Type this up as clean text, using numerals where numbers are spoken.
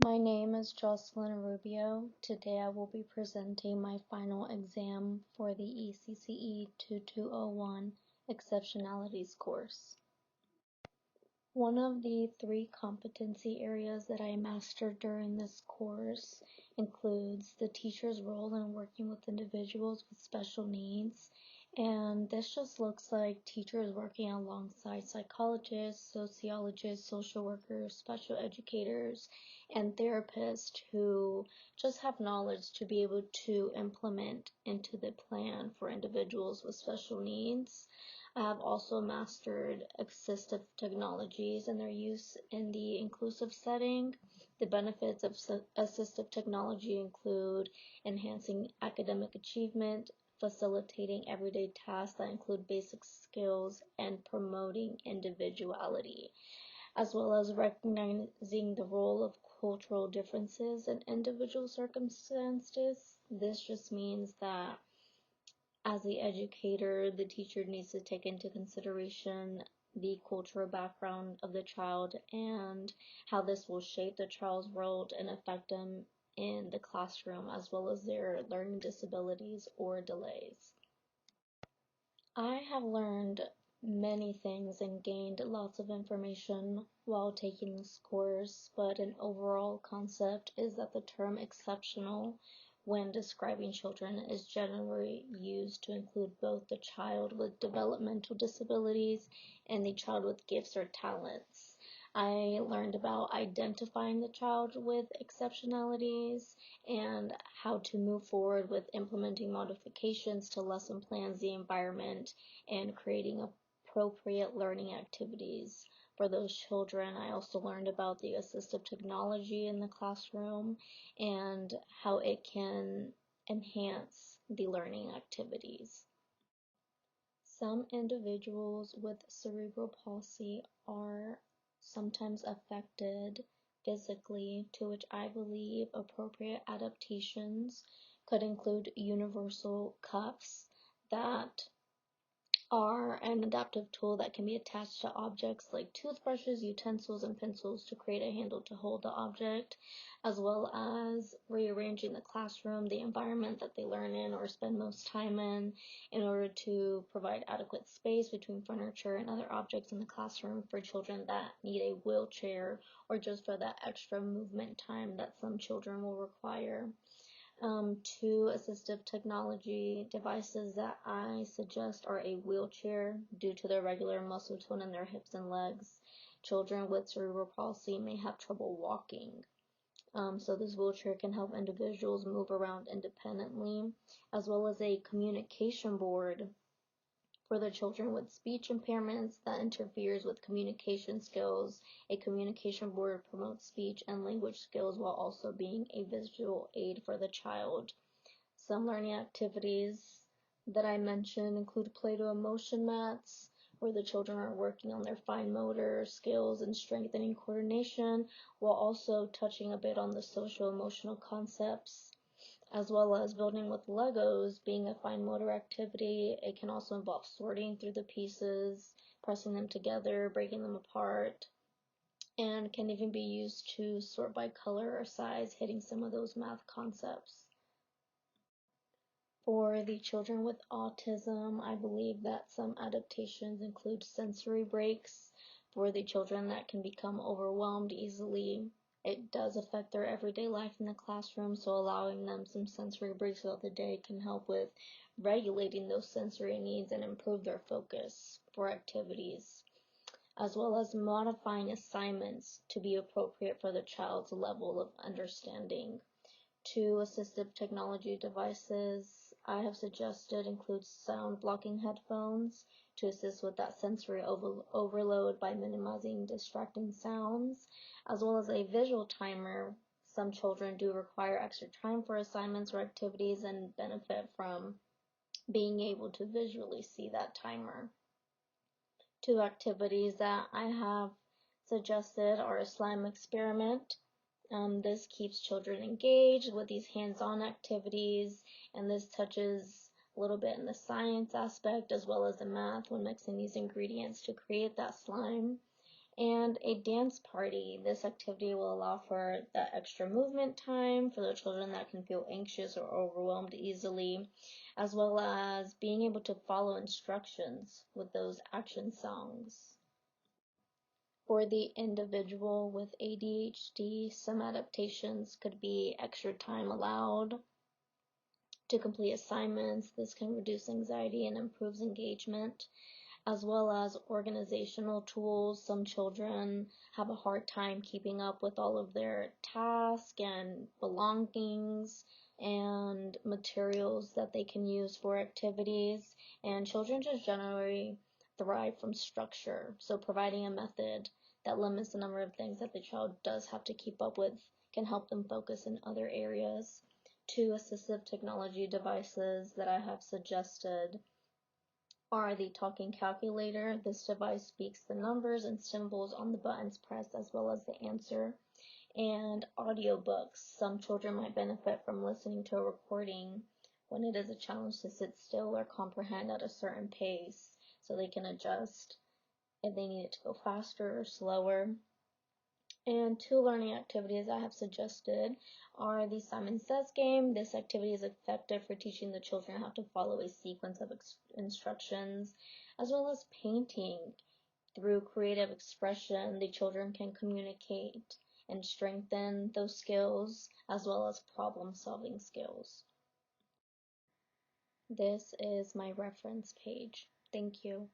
My name is FinalExamRUBIO. Today I will be presenting my final exam for the ECCE 2201 Exceptionalities course. One of the 3 competency areas that I mastered during this course includes the teacher's role in working with individuals with special needs. And this just looks like teachers working alongside psychologists, sociologists, social workers, special educators, and therapists who just have knowledge to be able to implement into the plan for individuals with special needs. I have also mastered assistive technologies and their use in the inclusive setting. The benefits of assistive technology include enhancing academic achievement, facilitating everyday tasks that include basic skills, and promoting individuality, as well as recognizing the role of cultural differences in individual circumstances. This just means that as the educator, the teacher needs to take into consideration the cultural background of the child and how this will shape the child's world and affect them in the classroom, as well as their learning disabilities or delays. I have learned many things and gained lots of information while taking this course, but an overall concept is that the term exceptional when describing children is generally used to include both the child with developmental disabilities and the child with gifts or talents. I learned about identifying the child with exceptionalities and how to move forward with implementing modifications to lesson plans, the environment, and creating appropriate learning activities for those children. I also learned about the assistive technology in the classroom and how it can enhance the learning activities. Some individuals with cerebral palsy are sometimes affected physically, to which I believe appropriate adaptations could include universal cuffs that are an adaptive tool that can be attached to objects like toothbrushes, utensils, and pencils to create a handle to hold the object, as well as rearranging the classroom, the environment that they learn in or spend most time in order to provide adequate space between furniture and other objects in the classroom for children that need a wheelchair or just for that extra movement time that some children will require. 2 assistive technology devices that I suggest are a wheelchair due to their regular muscle tone in their hips and legs. Children with cerebral palsy may have trouble walking. So this wheelchair can help individuals move around independently, as well as a communication board for the children with speech impairments that interferes with communication skills. A communication board promotes speech and language skills while also being a visual aid for the child. Some learning activities that I mentioned include Play-Doh motion mats, where the children are working on their fine motor skills and strengthening coordination, while also touching a bit on the social emotional concepts, as well as building with Legos being a fine motor activity. It can also involve sorting through the pieces, pressing them together, breaking them apart, and can even be used to sort by color or size, hitting some of those math concepts. For the children with autism, I believe that some adaptations include sensory breaks for the children that can become overwhelmed easily. It does affect their everyday life in the classroom, so allowing them some sensory breaks throughout the day can help with regulating those sensory needs and improve their focus for activities, as well as modifying assignments to be appropriate for the child's level of understanding. 2 assistive technology devices I have suggested include sound blocking headphones to assist with that sensory overload by minimizing distracting sounds, as well as a visual timer. Some children do require extra time for assignments or activities and benefit from being able to visually see that timer. 2 activities that I have suggested are a slime experiment. This keeps children engaged with these hands-on activities, and this touches a little bit in the science aspect as well as the math when mixing these ingredients to create that slime. And a dance party. This activity will allow for the extra movement time for the children that can feel anxious or overwhelmed easily, as well as being able to follow instructions with those action songs. For the individual with ADHD, some adaptations could be extra time allowed to complete assignments. This can reduce anxiety and improves engagement, as well as organizational tools. Some children have a hard time keeping up with all of their tasks and belongings and materials that they can use for activities, and children just generally thrive from structure. So providing a method that limits the number of things that the child does have to keep up with can help them focus in other areas. Two assistive technology devices that I have suggested are the talking calculator. This device speaks the numbers and symbols on the buttons pressed as well as the answer. And audiobooks. Some children might benefit from listening to a recording when it is a challenge to sit still or comprehend at a certain pace, so they can adjust if they need it to go faster or slower. And two learning activities I have suggested are the Simon Says game. This activity is effective for teaching the children how to follow a sequence of instructions, as well as painting. Through creative expression, the children can communicate and strengthen those skills, as well as problem-solving skills. This is my reference page. Thank you.